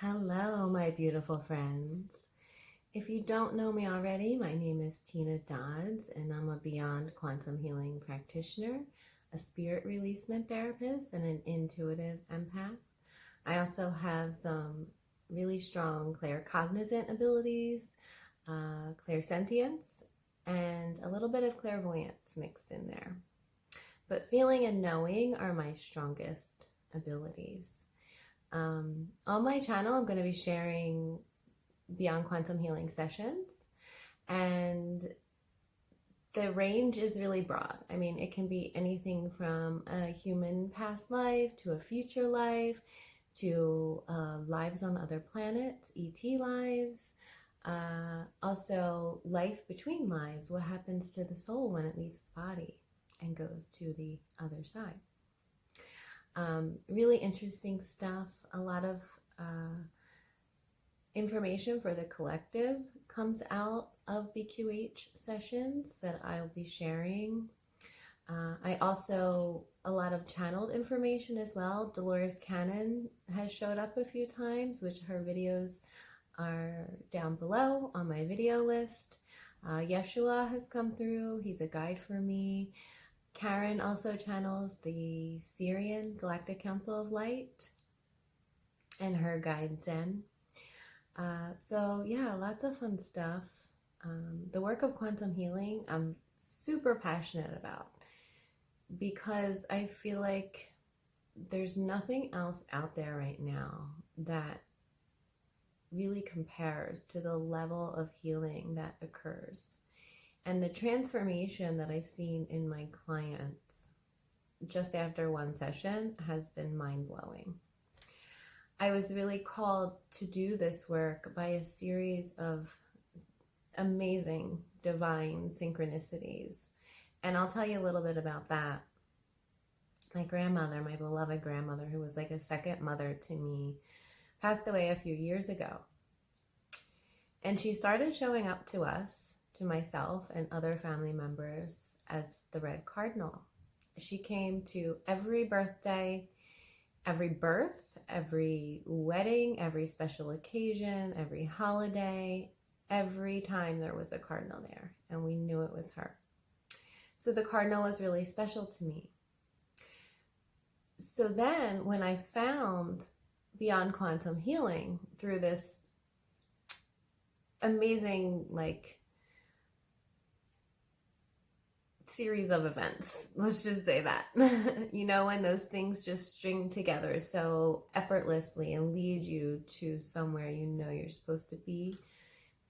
Hello, my beautiful friends. If you don't know me already, my name is Tena Dodds, and I'm a Beyond Quantum Healing practitioner, a spirit releasement therapist, and an intuitive empath. I also have some really strong claircognizant abilities, clairsentience, and a little bit of clairvoyance mixed in there. But feeling and knowing are my strongest abilities. On my channel, I'm going to be sharing Beyond Quantum Healing sessions, and the range is really broad. I mean, it can be anything from a human past life to a future life to lives on other planets, ET lives, also life between lives, what happens to the soul when it leaves the body and goes to the other side. Really interesting stuff. A lot of information for the collective comes out of BQH sessions that I'll be sharing. I also, a lot of channeled information as well. Dolores Cannon has showed up a few times, which her videos are down below on my video list. Yeshua has come through. He's a guide for me. Karen also channels the Syrian Galactic Council of Light and her guide Zen. So yeah, lots of fun stuff. The work of quantum healing I'm super passionate about because I feel like there's nothing else out there right now that really compares to the level of healing that occurs. And the transformation that I've seen in my clients just after one session has been mind-blowing. I was really called to do this work by a series of amazing divine synchronicities. And I'll tell you a little bit about that. My grandmother, my beloved grandmother, who was like a second mother to me, passed away a few years ago. And she started showing up to us, to myself and other family members, as the Red Cardinal. She came to every birthday, every birth, every wedding, every special occasion, every holiday, every time there was a cardinal there, and we knew it was her. So the cardinal was really special to me. So then when I found Beyond Quantum Healing through this amazing, series of events, let's just say that, you know, when those things just string together so effortlessly and lead you to somewhere you know you're supposed to be.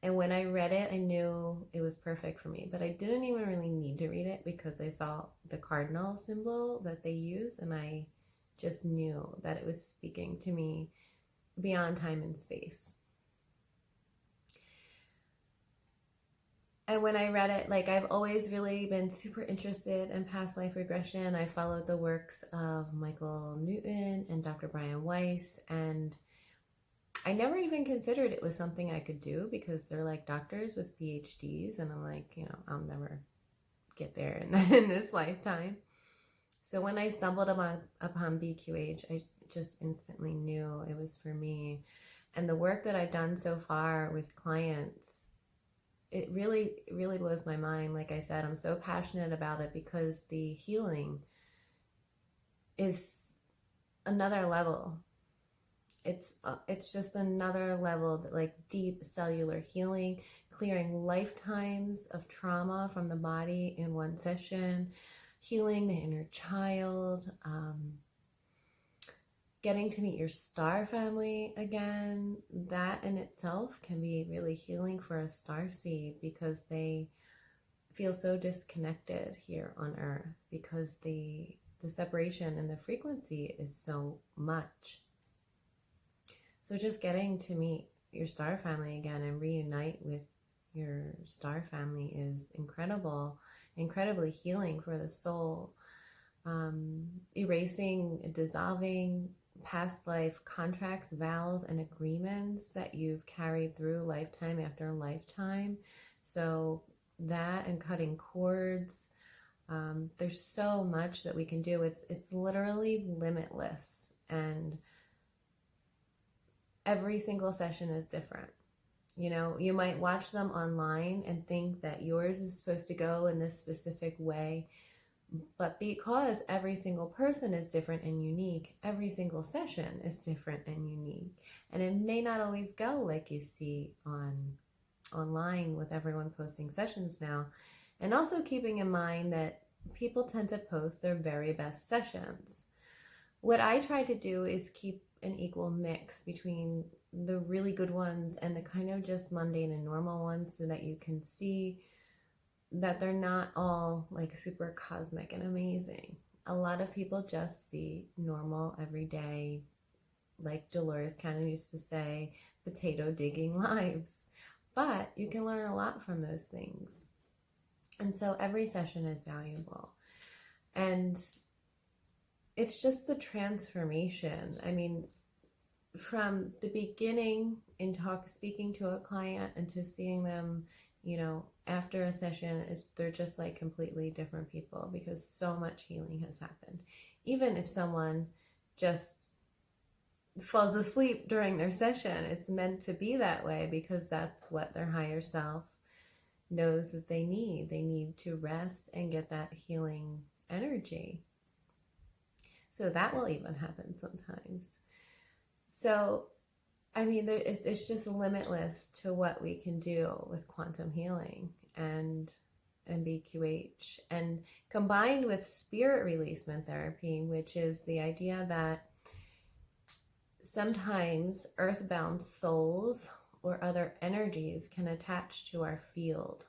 And when I read it, I knew it was perfect for me, but I didn't even really need to read it because I saw the cardinal symbol that they use, and I just knew that it was speaking to me beyond time and space. And when I read it, I've always really been super interested in past life regression. I followed the works of Michael Newton and Dr. Brian Weiss, and I never even considered it was something I could do because they're like doctors with PhDs, and I'm like, you know, I'll never get there in this lifetime. So when I stumbled upon BQH, I just instantly knew it was for me. And the work that I've done so far with clients, it really blows my mind. Like I said, I'm so passionate about it because the healing is another level. It's just another level, like deep cellular healing, clearing lifetimes of trauma from the body in one session, healing the inner child, getting to meet your star family again. That in itself can be really healing for a starseed because they feel so disconnected here on Earth because the separation and the frequency is so much. So just getting to meet your star family again and reunite with your star family is incredibly healing for the soul. Erasing, dissolving past life contracts, vows, and agreements that you've carried through lifetime after lifetime. So that and cutting cords. There's so much that we can do. It's literally limitless. And every single session is different. You know, you might watch them online and think that yours is supposed to go in this specific way, but because every single person is different and unique, every single session is different and unique. And it may not always go like you see online with everyone posting sessions now. And also keeping in mind that people tend to post their very best sessions. What I try to do is keep an equal mix between the really good ones and the kind of just mundane and normal ones, so that you can see that they're not all like super cosmic and amazing. A lot of people just see normal, everyday, like Dolores Cannon used to say, potato digging lives. But you can learn a lot from those things. And so every session is valuable. And it's just the transformation. I mean, from the beginning in speaking to a client and to seeing them, you know, after a session, they're just like completely different people, because so much healing has happened. Even if someone just falls asleep during their session, it's meant to be that way, because that's what their higher self knows that they need. They need to rest and get that healing energy. So that will even happen sometimes. So, I mean, it's just limitless to what we can do with quantum healing and BQH, and combined with spirit releasement therapy, which is the idea that sometimes earthbound souls or other energies can attach to our field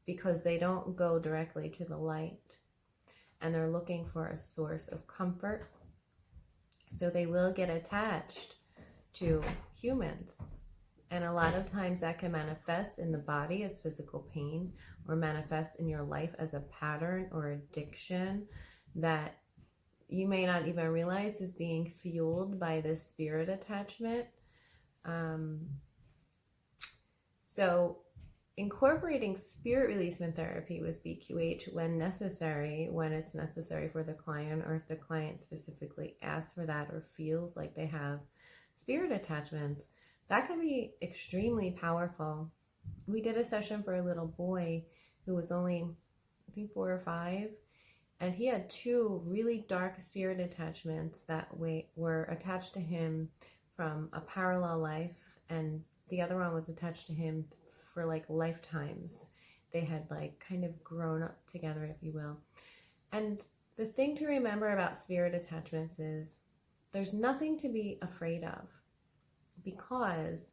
because they don't go directly to the light, and they're looking for a source of comfort. So they will get attached to humans. And a lot of times that can manifest in the body as physical pain, or manifest in your life as a pattern or addiction that you may not even realize is being fueled by this spirit attachment. So incorporating spirit releasement therapy with BQH when necessary, when it's necessary for the client, or if the client specifically asks for that or feels like they have spirit attachments, that can be extremely powerful. We did a session for a little boy who was only, I think, 4 or 5, and he had 2 really dark spirit attachments that were attached to him from a parallel life, and the other one was attached to him for like lifetimes. They had like kind of grown up together, if you will. And the thing to remember about spirit attachments is there's nothing to be afraid of, because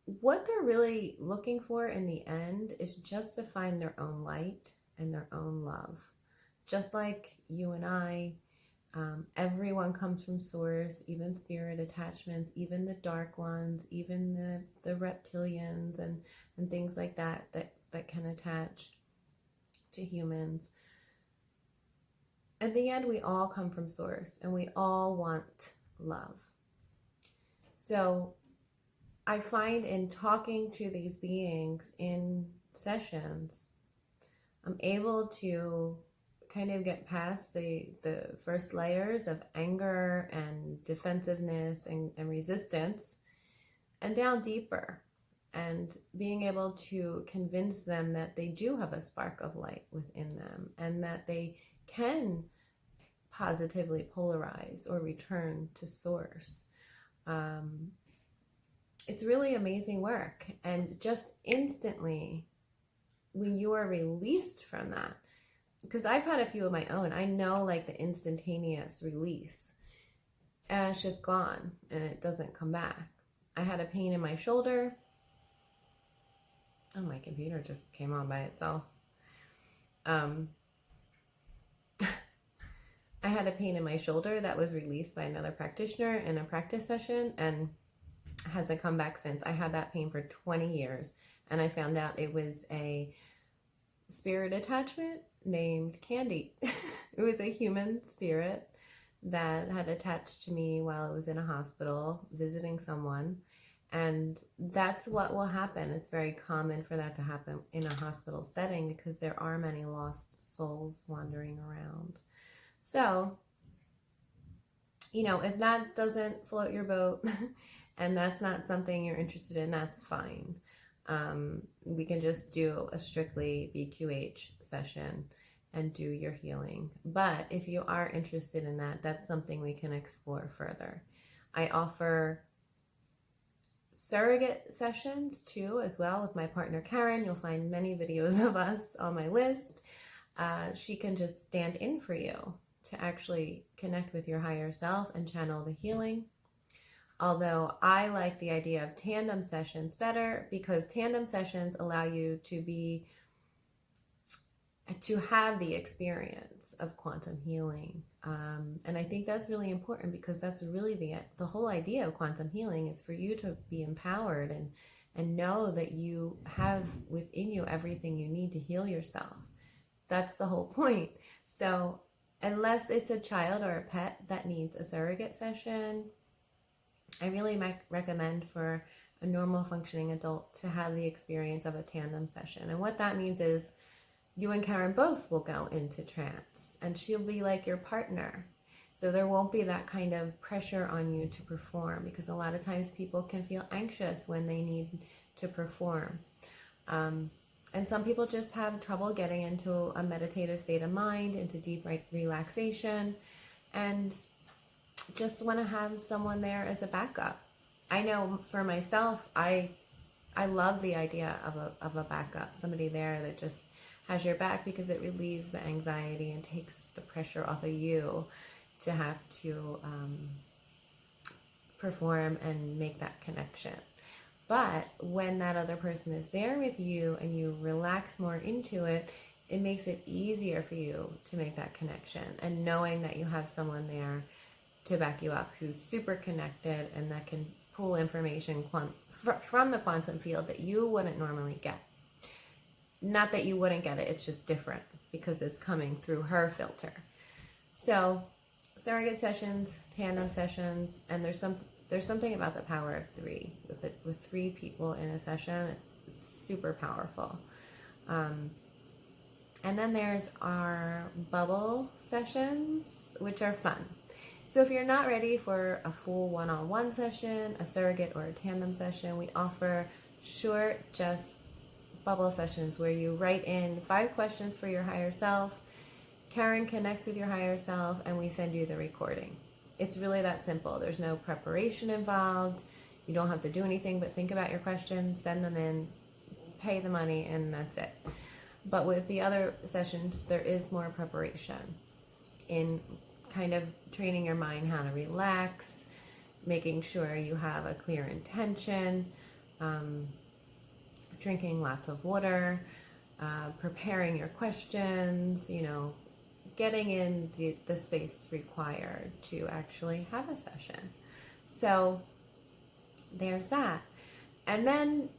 what they're really looking for in the end is just to find their own light and their own love. Just like you and I, everyone comes from source, even spirit attachments, even the dark ones, even the reptilians and things like that can attach to humans. At the end, we all come from source, and we all want love. So I find in talking to these beings in sessions, I'm able to kind of get past the first layers of anger and defensiveness and resistance, and down deeper, and being able to convince them that they do have a spark of light within them, and that they can positively polarize or return to source. It's really amazing work. And just instantly, when you are released from that, because I've had a few of my own, I know like the instantaneous release, and it's just gone and it doesn't come back. I had a pain in my shoulder. Oh, my computer just came on by itself. I had a pain in my shoulder that was released by another practitioner in a practice session, and hasn't come back since. I had that pain for 20 years, and I found out it was a spirit attachment named Candy. It was a human spirit that had attached to me while I was in a hospital visiting someone. And that's what will happen. It's very common for that to happen in a hospital setting, because there are many lost souls wandering around. So You know, if that doesn't float your boat and that's not something you're interested in, that's fine. We can just do a strictly BQH session and do your healing. But if you are interested in that, that's something we can explore further. I offer surrogate sessions too, as well, with my partner Karen. You'll find many videos of us on my list. She can just stand in for you to actually connect with your higher self and channel the healing. Although I like the idea of tandem sessions better, because tandem sessions allow you to have the experience of quantum healing. And I think that's really important, because that's really the whole idea of quantum healing, is for you to be empowered and know that you have within you everything you need to heal yourself. That's the whole point. So unless it's a child or a pet that needs a surrogate session, I really recommend for a normal functioning adult to have the experience of a tandem session. And what that means is you and Karen both will go into trance, and she'll be like your partner. So there won't be that kind of pressure on you to perform, because a lot of times people can feel anxious when they need to perform. And some people just have trouble getting into a meditative state of mind, into deep relaxation, and just want to have someone there as a backup. I know for myself, I love the idea of a backup, somebody there that just has your back, because it relieves the anxiety and takes the pressure off of you to have to perform and make that connection. But when that other person is there with you and you relax more into it, it makes it easier for you to make that connection. And knowing that you have someone there to back you up who's super connected and that can pull information from the quantum field that you wouldn't normally get. Not that you wouldn't get it, it's just different because it's coming through her filter. So surrogate sessions, tandem sessions, and there's something about the power of three. With three people in a session, it's super powerful. And then there's our bubble sessions, which are fun. So if you're not ready for a full one-on-one session, a surrogate or a tandem session, we offer short, just bubble sessions where you write in 5 questions for your higher self. Karen connects with your higher self, and we send you the recording. It's really that simple. There's no preparation involved. You don't have to do anything but think about your questions, send them in, pay the money, and that's it. But with the other sessions, there is more preparation in kind of training your mind how to relax, making sure you have a clear intention, drinking lots of water, preparing your questions, getting in the space required to actually have a session. So there's that. And then,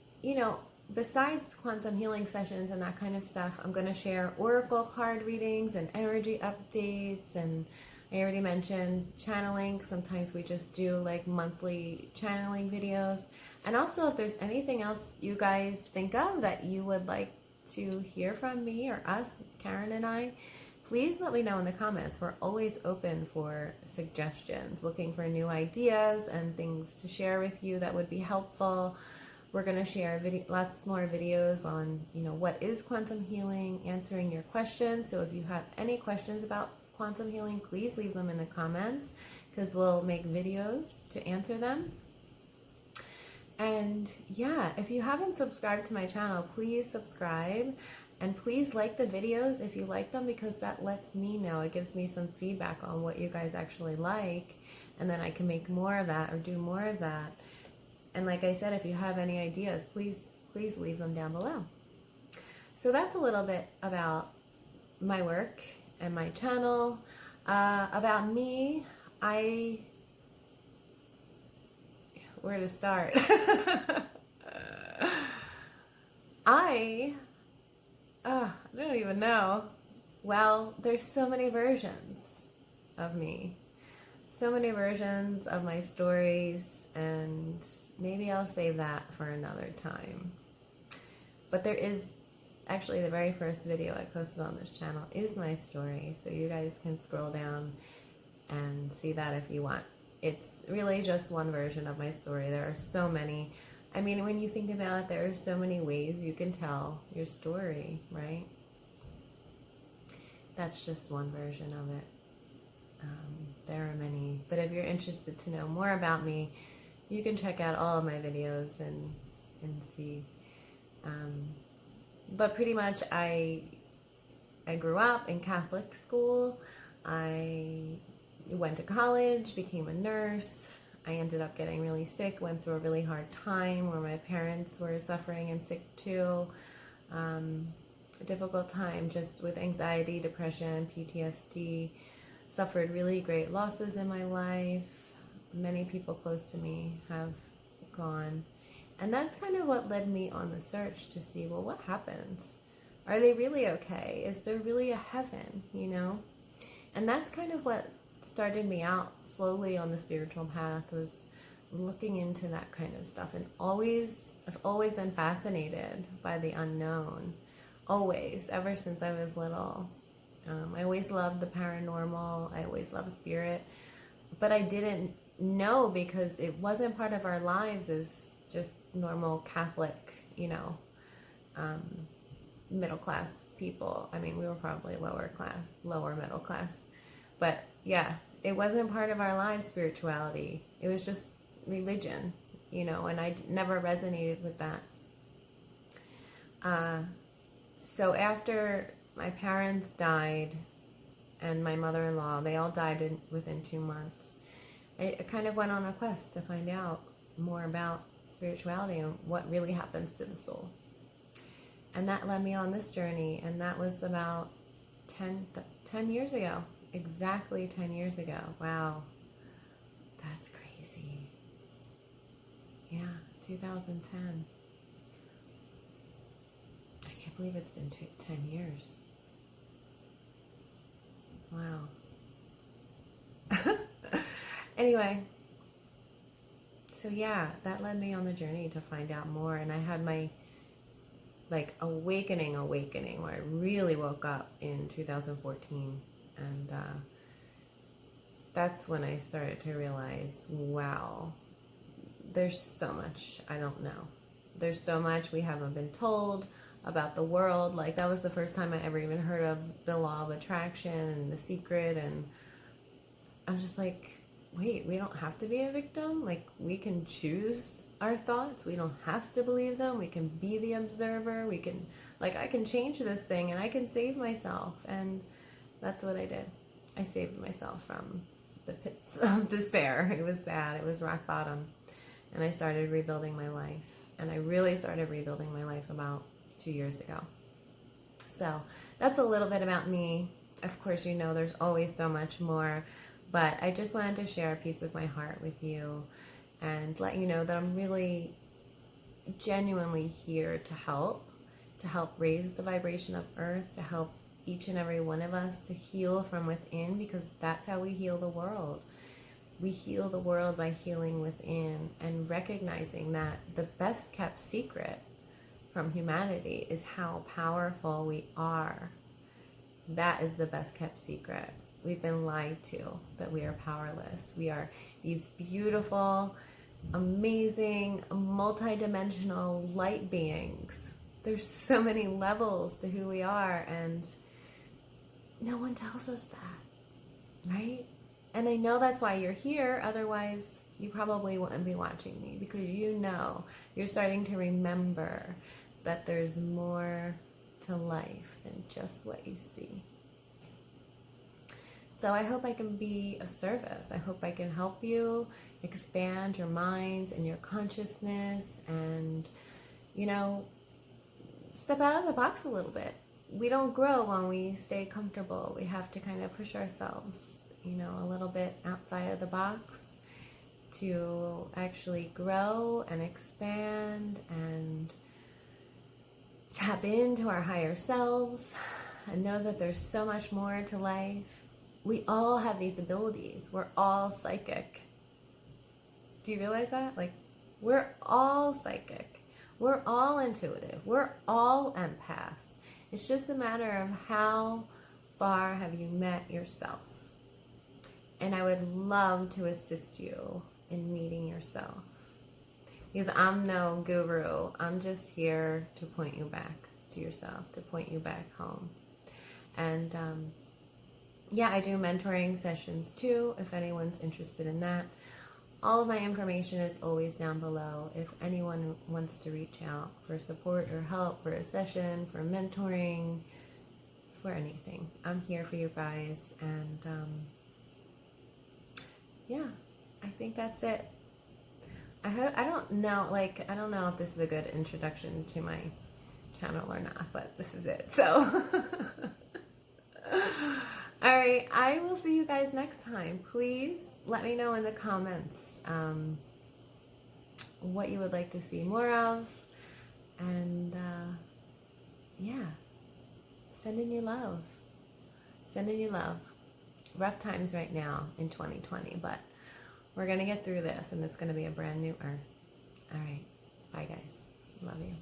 besides quantum healing sessions and that kind of stuff, I'm going to share oracle card readings and energy updates. And I already mentioned channeling. Sometimes we just do like monthly channeling videos. And also, if there's anything else you guys think of that you would like to hear from me or us, Karen and I, please let me know in the comments. We're always open for suggestions, looking for new ideas and things to share with you that would be helpful. We're going to share lots more videos on, what is quantum healing, answering your questions. So if you have any questions about quantum healing, please leave them in the comments, because we'll make videos to answer them. And yeah, if you haven't subscribed to my channel, please subscribe. And please like the videos if you like them, because that lets me know. It gives me some feedback on what you guys actually like, and then I can make more of that or do more of that. And like I said, if you have any ideas, please leave them down below. So that's a little bit about my work and my channel. About me, where to start? I don't even know. Well, there's so many versions of me. So many versions of my stories, and maybe I'll save that for another time. But there is actually the very first video I posted on this channel is my story, so you guys can scroll down and see that if you want. It's really just one version of my story. There are so many. I mean, when you think about it, there are so many ways you can tell your story, right? That's just one version of it. There are many. But if you're interested to know more about me, you can check out all of my videos and see. But pretty much I grew up in Catholic school. I went to college, became a nurse. I ended up getting really sick, went through a really hard time where my parents were suffering and sick too. A difficult time just with anxiety, depression, PTSD. Suffered really great losses in my life. Many people close to me have gone. And that's kind of what led me on the search to see, well, what happens? Are they really okay? Is there really a heaven, you know? And that's kind of what started me out slowly on the spiritual path, was looking into that kind of stuff. And I've always been fascinated by the unknown. Always, ever since I was little. I always loved the paranormal. I always loved spirit. But I didn't know because it wasn't part of our lives as just normal Catholic, you know, middle class people. I mean, we were probably lower middle class. But yeah, it wasn't part of our lives, spirituality. It was just religion, you know, and I never resonated with that. So after my parents died and my mother-in-law, they all died within 2 months, I kind of went on a quest to find out more about spirituality and what really happens to the soul. And that led me on this journey, and that was about 10 years ago. Exactly 10 years ago. Wow. That's crazy. Yeah, 2010. I can't believe it's been 10 years. Wow. Anyway, so yeah, that led me on the journey to find out more, and I had my awakening where I really woke up in 2014, and that's when I started to realize, wow, there's so much I don't know. There's so much we haven't been told about the world. Like, that was the first time I ever even heard of the law of attraction and The Secret, and I'm just like, wait, we don't have to be a victim? Like, we can choose our thoughts. We don't have to believe them. We can be the observer. We can, I can change this thing and I can save myself. And that's what I did. I saved myself from the pits of despair. It was bad. It was rock bottom. And I started rebuilding my life. And I really started rebuilding my life about 2 years ago. So that's a little bit about me. Of course, you know, there's always so much more. But I just wanted to share a piece of my heart with you and let you know that I'm really genuinely here to help raise the vibration of Earth, to help each and every one of us to heal from within, because that's how we heal the world. We heal the world by healing within and recognizing that the best kept secret from humanity is how powerful we are. That is the best kept secret. We've been lied to, that we are powerless. We are these beautiful, amazing, multidimensional light beings. There's so many levels to who we are, and no one tells us that, right? And I know that's why you're here. Otherwise, you probably wouldn't be watching me, because you know, you're starting to remember that there's more to life than just what you see. So I hope I can be of service. I hope I can help you expand your minds and your consciousness and, you know, step out of the box a little bit. We don't grow when we stay comfortable. We have to kind of push ourselves, you know, a little bit outside of the box to actually grow and expand and tap into our higher selves and know that there's so much more to life. We all have these abilities. We're all psychic. Do you realize that? Like, we're all psychic. We're all intuitive. We're all empaths. It's just a matter of how far have you met yourself. And I would love to assist you in meeting yourself. Because I'm no guru. I'm just here to point you back to yourself, to point you back home. And yeah, I do mentoring sessions too, if anyone's interested in that. All of my information is always down below. If anyone wants to reach out for support or help, for a session, for mentoring, for anything, I'm here for you guys. And yeah, I think that's it. I don't know if this is a good introduction to my channel or not, but this is it. So, all right, I will see you guys next time. Please let me know in the comments what you would like to see more of, and yeah, sending you love. Sending you love. Rough times right now in 2020, but we're going to get through this, and it's going to be a brand new earth. All right. Bye, guys. Love you.